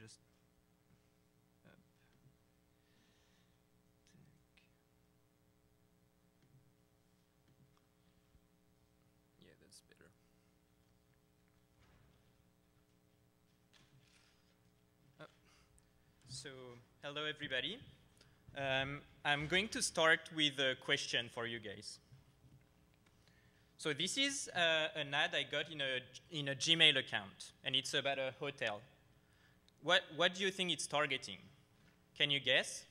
just yeah, that's better. So, hello everybody. I'm going to start with a question for you guys. So this is an ad I got in a Gmail account, and it's about a hotel. What do you think it's targeting? Can you guess?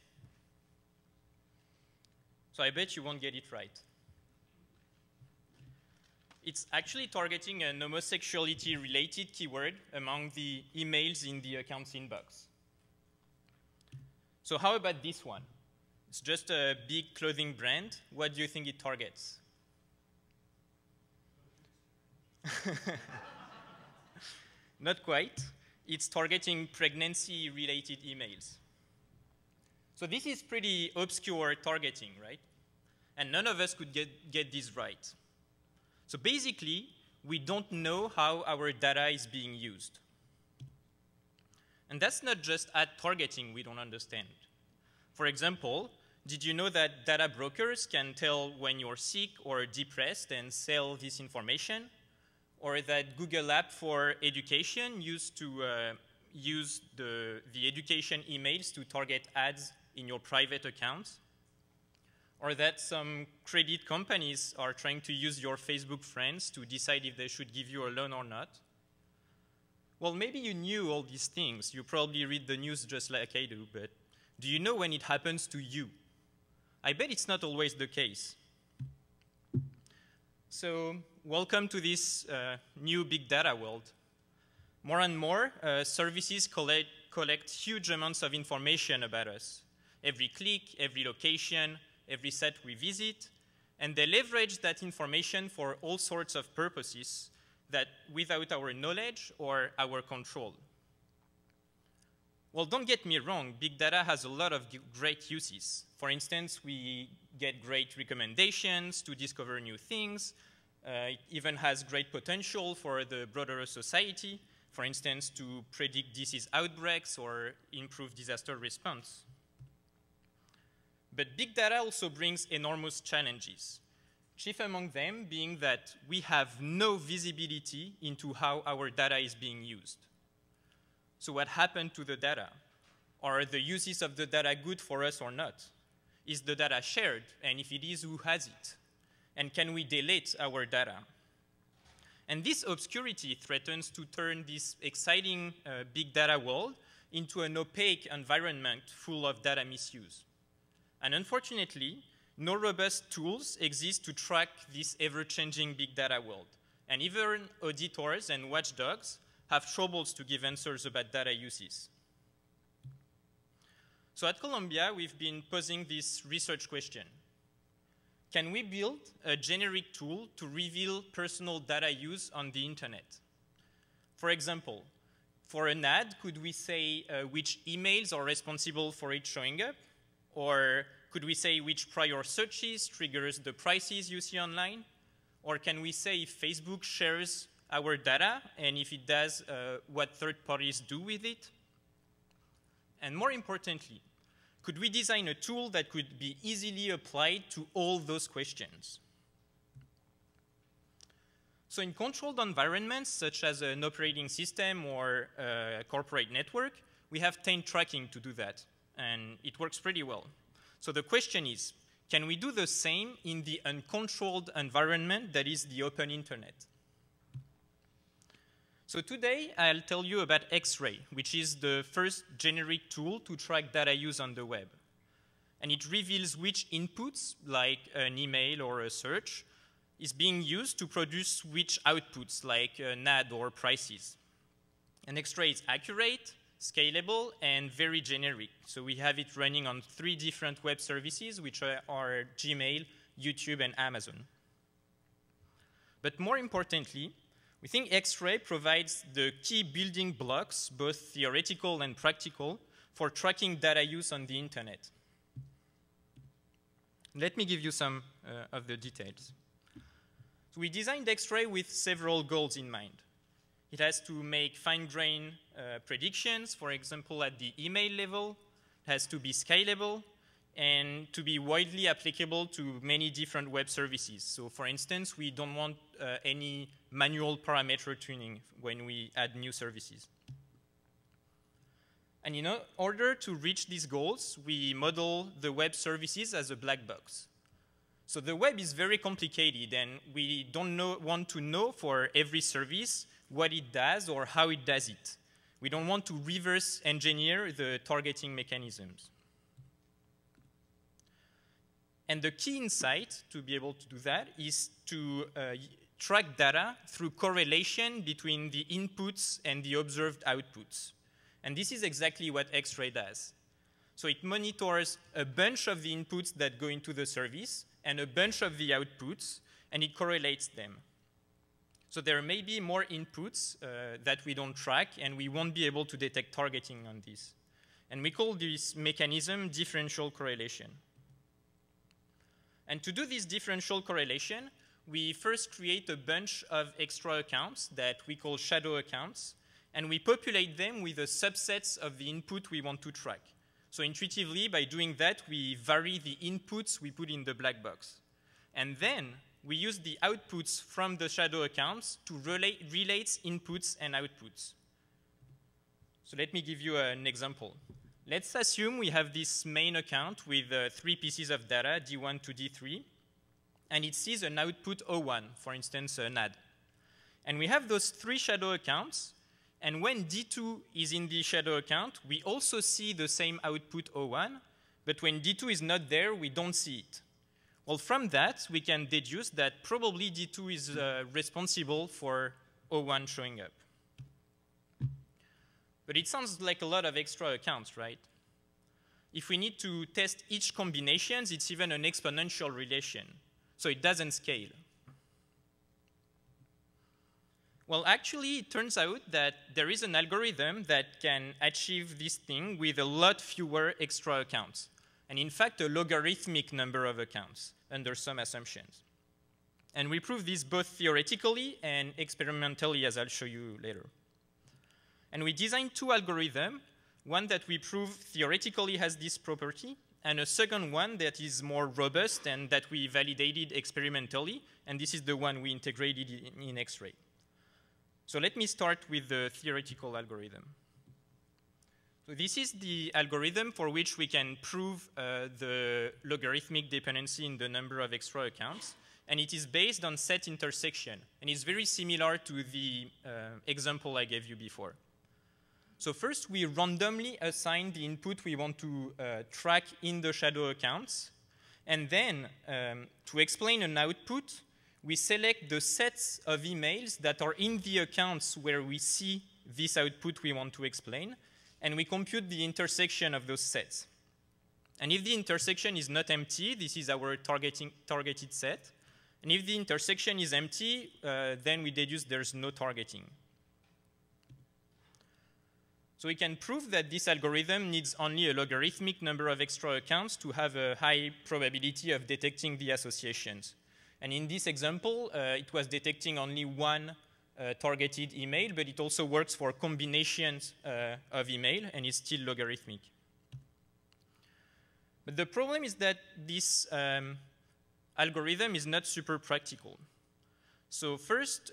So I bet you won't get it right. It's actually targeting an homosexuality-related keyword among the emails in the account's inbox. So how about this one? It's just a big clothing brand. What do you think it targets? Not quite. It's targeting pregnancy-related emails. So this is pretty obscure targeting, right? And none of us could get this right. So basically, we don't know how our data is being used. And that's not just ad targeting we don't understand. For example, did you know that data brokers can tell when you're sick or depressed and sell this information? Or that Google app for education used to use the education emails to target ads in your private accounts? Or that some credit companies are trying to use your Facebook friends to decide if they should give you a loan or not? Well, maybe you knew all these things. You probably read the news just like I do, but do you know when it happens to you? I bet it's not always the case. So, welcome to this new big data world. More and more, services collect huge amounts of information about us. Every click, every location, every site we visit, and they leverage that information for all sorts of purposes that without our knowledge or our control. Well, don't get me wrong, big data has a lot of great uses. For instance, we get great recommendations to discover new things. It even has great potential for the broader society, for instance, to predict disease outbreaks or improve disaster response. But big data also brings enormous challenges, chief among them being that we have no visibility into how our data is being used. So what happened to the data? Are the uses of the data good for us or not? Is the data shared? And if it is, who has it? And can we delete our data? And this obscurity threatens to turn this exciting big data world into an opaque environment full of data misuse. And unfortunately, no robust tools exist to track this ever-changing big data world. And even auditors and watchdogs have troubles to give answers about data uses. So at Columbia, we've been posing this research question. Can we build a generic tool to reveal personal data use on the internet? For example, for an ad, could we say which emails are responsible for it showing up? Or could we say which prior searches triggers the prices you see online? Or can we say if Facebook shares our data, and if it does, what third parties do with it? And more importantly, could we design a tool that could be easily applied to all those questions? So in controlled environments, such as an operating system or a corporate network, we have taint tracking to do that, and it works pretty well. So the question is, can we do the same in the uncontrolled environment that is the open internet? So today, I'll tell you about XRay, which is the first generic tool to track data use on the web. And it reveals which inputs, like an email or a search, is being used to produce which outputs, like an ad or prices. And XRay is accurate, scalable, and very generic. So we have it running on 3 different web services, which are Gmail, YouTube, and Amazon. But more importantly, we think XRay provides the key building blocks, both theoretical and practical, for tracking data use on the internet. Let me give you some of the details. So we designed XRay with several goals in mind. It has to make fine-grained predictions, for example, at the email level. It has to be scalable and to be widely applicable to many different web services. So for instance, we don't want any manual parameter tuning when we add new services. And in order to reach these goals, we model the web services as a black box. So the web is very complicated, and we don't want to know for every service what it does or how it does it. We don't want to reverse engineer the targeting mechanisms. And the key insight to be able to do that is to track data through correlation between the inputs and the observed outputs. And this is exactly what XRay does. So it monitors a bunch of the inputs that go into the service and a bunch of the outputs, and it correlates them. So there may be more inputs that we don't track, and we won't be able to detect targeting on this. And we call this mechanism differential correlation. And to do this differential correlation, we first create a bunch of extra accounts that we call shadow accounts, and we populate them with a subset of the input we want to track. So intuitively, by doing that, we vary the inputs we put in the black box. And then we use the outputs from the shadow accounts to relate inputs and outputs. So let me give you an example. Let's assume we have this main account with 3 pieces of data, D1 to D3, and it sees an output O1, for instance, an ad. And we have those 3 shadow accounts, and when D2 is in the shadow account, we also see the same output O1, but when D2 is not there, we don't see it. Well, from that, we can deduce that probably D2 is responsible for O1 showing up. But it sounds like a lot of extra accounts, right? If we need to test each combination, it's even an exponential relation. So it doesn't scale. Well, actually, it turns out that there is an algorithm that can achieve this thing with a lot fewer extra accounts. And in fact, a logarithmic number of accounts under some assumptions. And we prove this both theoretically and experimentally, as I'll show you later. And we designed 2 algorithms, one that we prove theoretically has this property, and a second one that is more robust and that we validated experimentally, and this is the one we integrated in XRay. So let me start with the theoretical algorithm. So this is the algorithm for which we can prove the logarithmic dependency in the number of extra accounts, and it is based on set intersection, and it's very similar to the example I gave you before. So first, we randomly assign the input we want to track in the shadow accounts. And then, to explain an output, we select the sets of emails that are in the accounts where we see this output we want to explain. And we compute the intersection of those sets. And if the intersection is not empty, this is our targeted set. And if the intersection is empty, then we deduce there's no targeting. So we can prove that this algorithm needs only a logarithmic number of extra accounts to have a high probability of detecting the associations. And in this example, it was detecting only 1 targeted email, but it also works for combinations of email, and it's still logarithmic. But the problem is that this algorithm is not super practical. So first,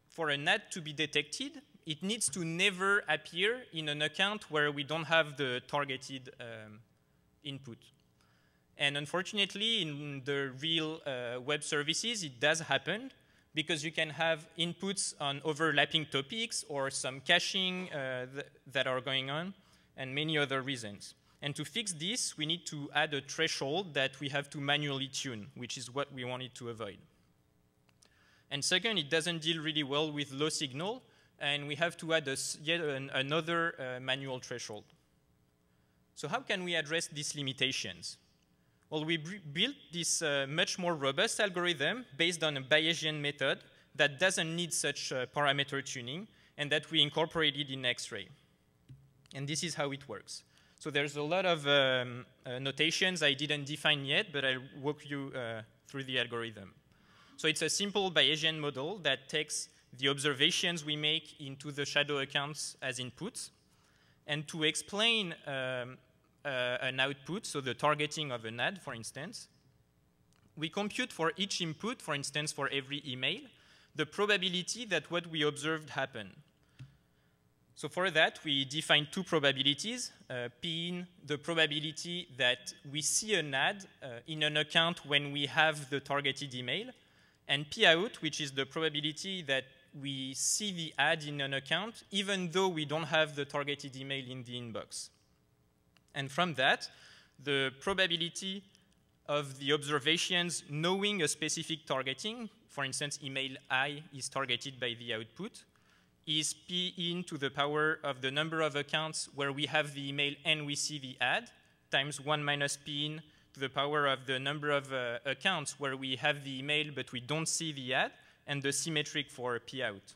for an ad to be detected, it needs to never appear in an account where we don't have the targeted input. And unfortunately, in the real web services, it does happen because you can have inputs on overlapping topics or some caching that are going on and many other reasons. And to fix this, we need to add a threshold that we have to manually tune, which is what we wanted to avoid. And second, it doesn't deal really well with low signal, and we have to add yet another manual threshold. So how can we address these limitations? Well, we built this much more robust algorithm based on a Bayesian method that doesn't need such parameter tuning, and that we incorporated in XRay. And this is how it works. So there's a lot of notations I didn't define yet, but I'll walk you through the algorithm. So it's a simple Bayesian model that takes the observations we make into the shadow accounts as inputs. And to explain an output, so the targeting of an ad, for instance, we compute for each input, for instance, for every email, the probability that what we observed happened. So for that, we define two probabilities, P in, the probability that we see an ad in an account when we have the targeted email, and P out, which is the probability that we see the ad in an account even though we don't have the targeted email in the inbox. And from that, the probability of the observations knowing a specific targeting, for instance, email I is targeted by the output, is P in to the power of the number of accounts where we have the email and we see the ad, times 1 minus P in to the power of the number of accounts where we have the email but we don't see the ad, and the symmetric for P out.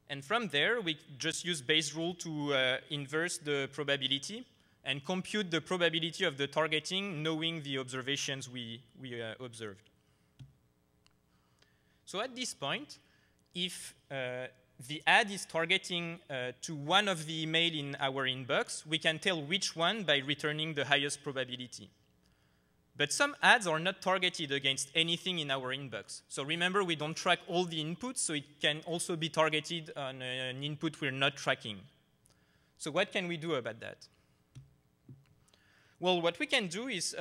And from there, we just use Bayes' rule to inverse the probability and compute the probability of the targeting knowing the observations we observed. So at this point, if the ad is targeting to one of the email in our inbox, we can tell which one by returning the highest probability. But some ads are not targeted against anything in our inbox. So remember, we don't track all the inputs, so it can also be targeted on an input we're not tracking. So what can we do about that? Well, what we can do is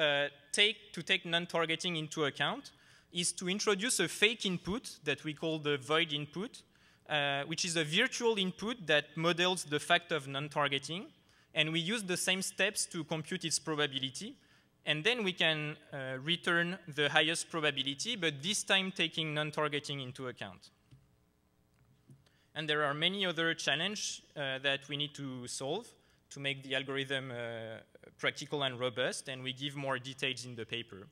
take non-targeting into account is to introduce a fake input that we call the void input, which is a virtual input that models the fact of non-targeting. And we use the same steps to compute its probability. And then we can return the highest probability, but this time taking non-targeting into account. And there are many other challenges that we need to solve to make the algorithm practical and robust, and we give more details in the paper.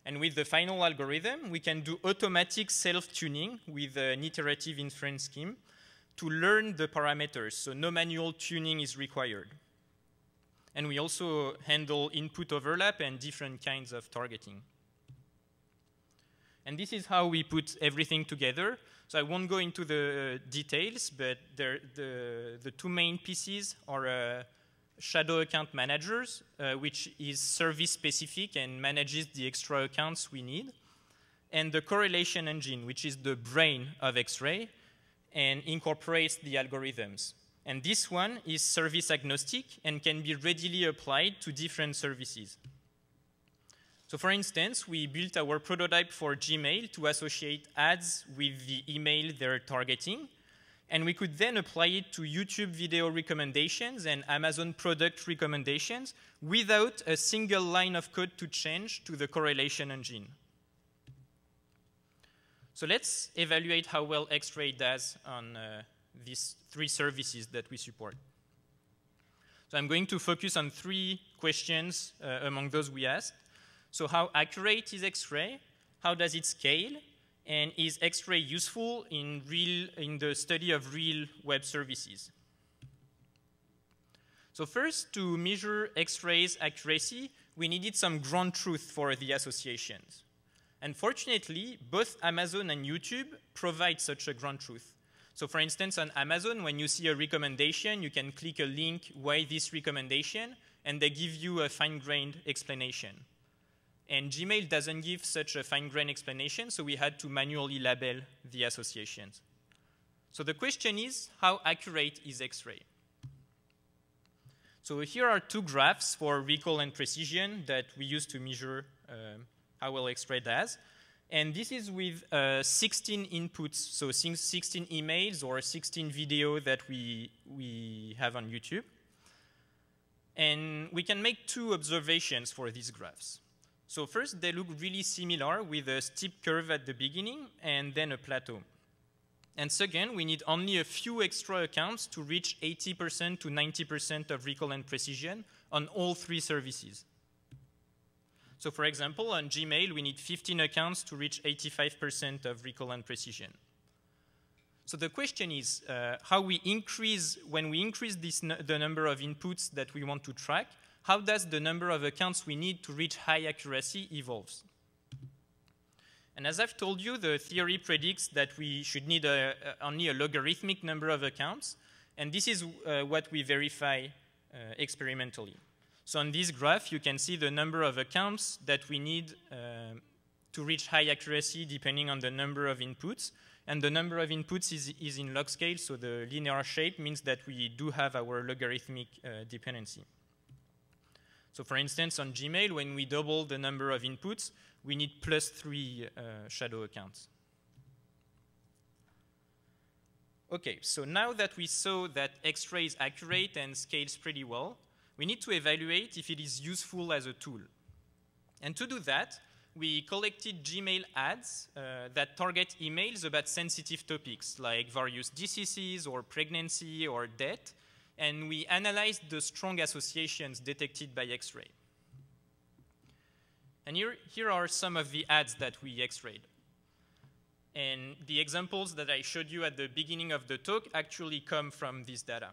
And with the final algorithm, we can do automatic self-tuning with an iterative inference scheme to learn the parameters, so no manual tuning is required. And we also handle input overlap and different kinds of targeting. And this is how we put everything together. So I won't go into the details, but the two main pieces are shadow account managers, which is service specific and manages the extra accounts we need, and the correlation engine, which is the brain of XRay and incorporates the algorithms. And this one is service agnostic and can be readily applied to different services. So for instance, we built our prototype for Gmail to associate ads with the email they're targeting. And we could then apply it to YouTube video recommendations and Amazon product recommendations without a single line of code to change to the correlation engine. So let's evaluate how well XRay does on these three services that we support. So I'm going to focus on three questions among those we asked. So how accurate is XRay? How does it scale? And is XRay useful in the study of real web services? So first, to measure XRay's accuracy, we needed some ground truth for the associations. Unfortunately, both Amazon and YouTube provide such a ground truth. So for instance, on Amazon, when you see a recommendation, you can click a link, why this recommendation, and they give you a fine-grained explanation. And Gmail doesn't give such a fine-grained explanation, so we had to manually label the associations. So the question is, how accurate is XRay? So here are two graphs for recall and precision that we use to measure how well XRay does. And this is with 16 inputs, so 16 emails or 16 video that we have on YouTube. And we can make two observations for these graphs. So first, they look really similar with a steep curve at the beginning and then a plateau. And second, we need only a few extra accounts to reach 80% to 90% of recall and precision on all three services. So for example, on Gmail, we need 15 accounts to reach 85% of recall and precision. So the question is when we increase the number of inputs that we want to track, how does the number of accounts we need to reach high accuracy evolve? And as I've told you, the theory predicts that we should need only a logarithmic number of accounts, and this is what we verify experimentally. So on this graph, you can see the number of accounts that we need to reach high accuracy depending on the number of inputs. And the number of inputs is in log scale, so the linear shape means that we do have our logarithmic dependency. So for instance, on Gmail, when we double the number of inputs, we need +3 shadow accounts. Okay, so now that we saw that X-ray is accurate and scales pretty well, we need to evaluate if it is useful as a tool. And to do that, we collected Gmail ads that target emails about sensitive topics like various diseases or pregnancy or death, and we analyzed the strong associations detected by X-ray. And here are some of the ads that we X-rayed. And the examples that I showed you at the beginning of the talk actually come from this data.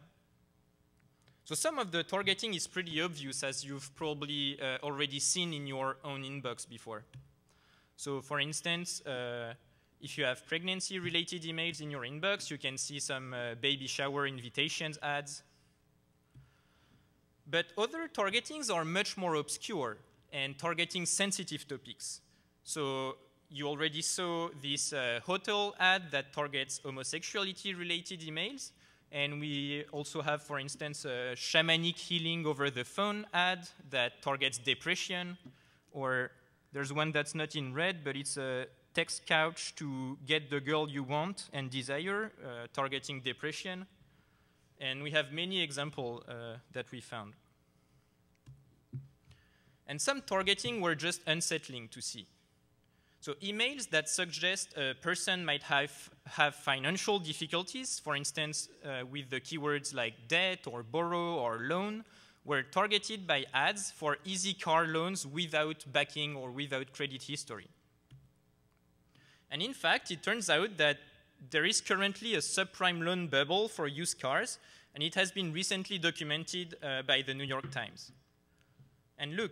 So some of the targeting is pretty obvious, as you've probably already seen in your own inbox before. So for instance, if you have pregnancy-related emails in your inbox, you can see some baby shower invitations ads. But other targetings are much more obscure and targeting sensitive topics. So you already saw this hotel ad that targets homosexuality-related emails. And we also have, for instance, a shamanic healing over the phone ad that targets depression. Or there's one that's not in red, but it's a text couch to get the girl you want and desire, targeting depression. And we have many examples that we found. And some targeting were just unsettling to see. So emails that suggest a person might have financial difficulties, for instance, with the keywords like debt or borrow or loan, were targeted by ads for easy car loans without backing or without credit history. And in fact, it turns out that there is currently a subprime loan bubble for used cars, and it has been recently documented by the New York Times. And look,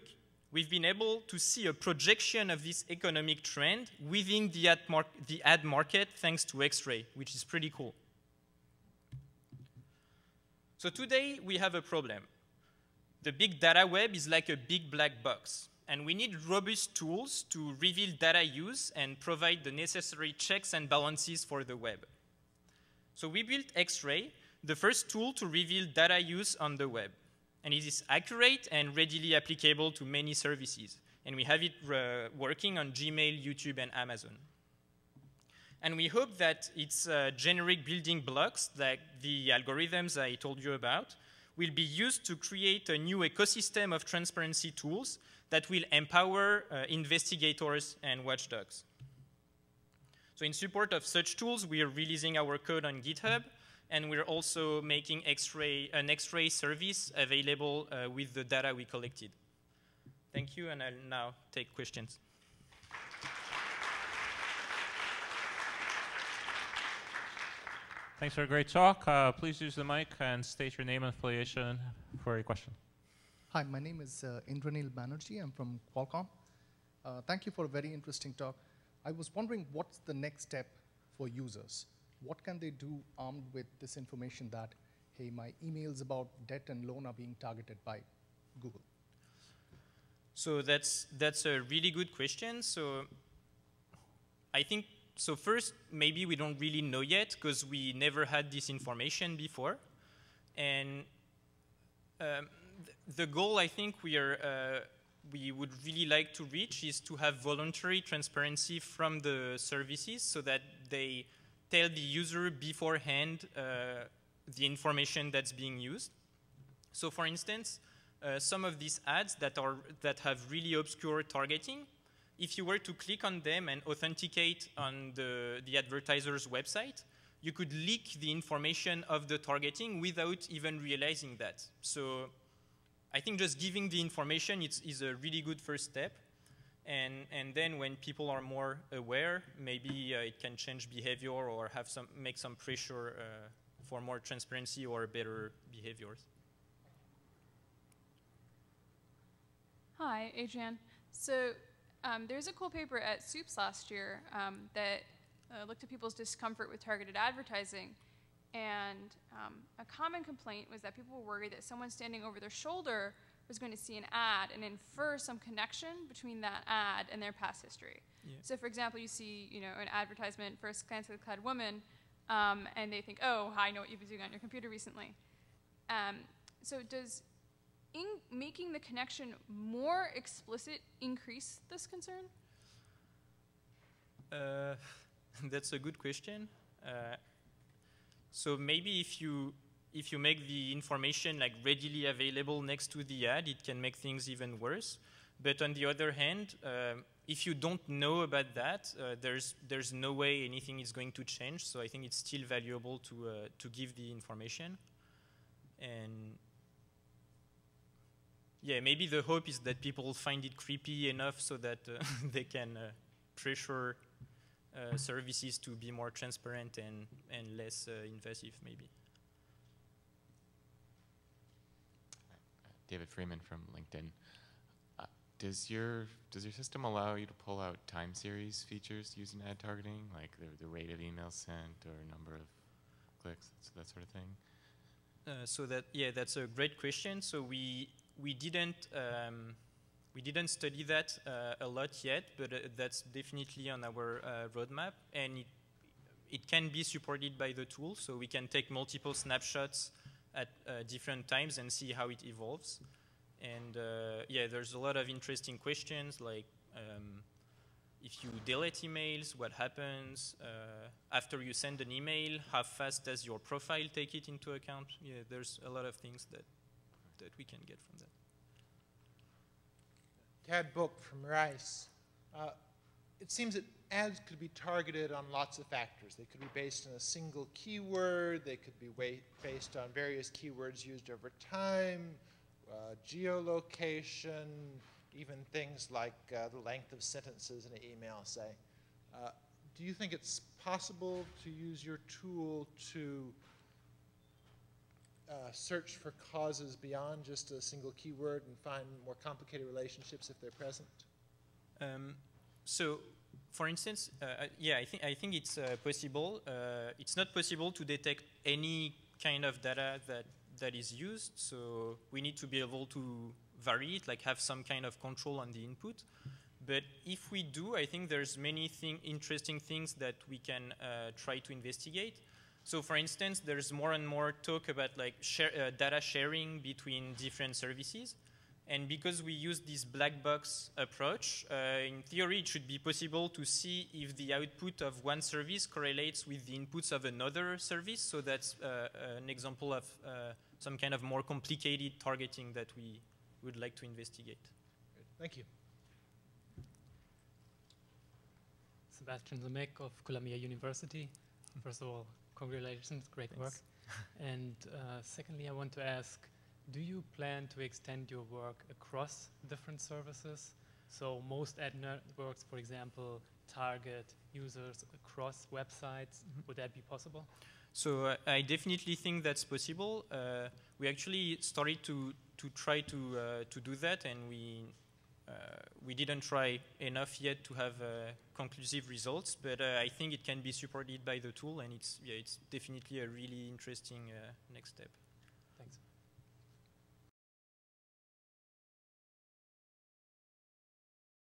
we've been able to see a projection of this economic trend within the ad market thanks to X-ray, which is pretty cool. So today, we have a problem. The big data web is like a big black box, and we need robust tools to reveal data use and provide the necessary checks and balances for the web. So we built X-ray, the first tool to reveal data use on the web. And it is accurate and readily applicable to many services. And we have it working on Gmail, YouTube, and Amazon. And we hope that its generic building blocks, like the algorithms I told you about, will be used to create a new ecosystem of transparency tools that will empower investigators and watchdogs. So in support of such tools, we are releasing our code on GitHub, and we're also making an X-ray service available with the data we collected. Thank you, and I'll now take questions. Thanks for a great talk. Please use the mic and state your name and affiliation for a question. Hi, my name is Indranil Banerjee. I'm from Qualcomm. Thank you for a very interesting talk. I was wondering what's the next step for users? What can they do armed with this information that, hey, my emails about debt and loan are being targeted by Google? So that's a really good question. So I think, so first, maybe we don't really know yet because we never had this information before. And the goal I think we would really like to reach is to have voluntary transparency from the services so that they tell the user beforehand the information that's being used. So for instance, some of these ads that have really obscure targeting, if you were to click on them and authenticate on the advertiser's website, you could leak the information of the targeting without even realizing that. So I think just giving the information is a really good first step. And then when people are more aware, maybe it can change behavior or make some pressure for more transparency or better behaviors. Hi, Adrienne. So There's a cool paper at SOUPS last year that looked at people's discomfort with targeted advertising. And a common complaint was that people were worried that someone standing over their shoulder was going to see an ad and infer some connection between that ad and their past history. Yeah. So, for example, you see, an advertisement for a scantily clad woman, and they think, "Oh, I know what you've been doing on your computer recently." So, does making the connection more explicit increase this concern? That's a good question. So maybe if you make the information like readily available next to the ad, it can make things even worse. But on the other hand, if you don't know about that, there's no way anything is going to change. So I think it's still valuable to give the information. And yeah, maybe the hope is that people find it creepy enough so that they can pressure services to be more transparent and less invasive, maybe. David Freeman from LinkedIn. Does your system allow you to pull out time series features using ad targeting, like the rate of emails sent or number of clicks, that sort of thing? That's a great question. So we didn't study that a lot yet, but that's definitely on our roadmap, and it can be supported by the tool. So we can take multiple snapshots at different times and see how it evolves. And there's a lot of interesting questions, like if you delete emails, what happens after you send an email? How fast does your profile take it into account? Yeah, there's a lot of things that we can get from that. Tad Book from Rice. It seems that ads could be targeted on lots of factors. They could be based on a single keyword. They could be based on various keywords used over time, geolocation, even things like the length of sentences in an email, say. Do you think it's possible to use your tool to search for causes beyond just a single keyword and find more complicated relationships if they're present? So, for instance, I think it's possible. It's not possible to detect any kind of data that is used. So we need to be able to vary it, like have some kind of control on the input. But if we do, I think there's many interesting things that we can try to investigate. So, for instance, there's more and more talk about like data sharing between different services. And because we use this black box approach, in theory, it should be possible to see if the output of one service correlates with the inputs of another service. So that's an example of some kind of more complicated targeting that we would like to investigate. Great. Thank you. Sebastian Zemek of Columbia University. First of all, congratulations, great work. And secondly, I want to ask, do you plan to extend your work across different services? So most ad networks, for example, target users across websites. Would that be possible? So I definitely think that's possible. We actually started to try to do that, and we didn't try enough yet to have conclusive results. But I think it can be supported by the tool, and it's definitely a really interesting next step.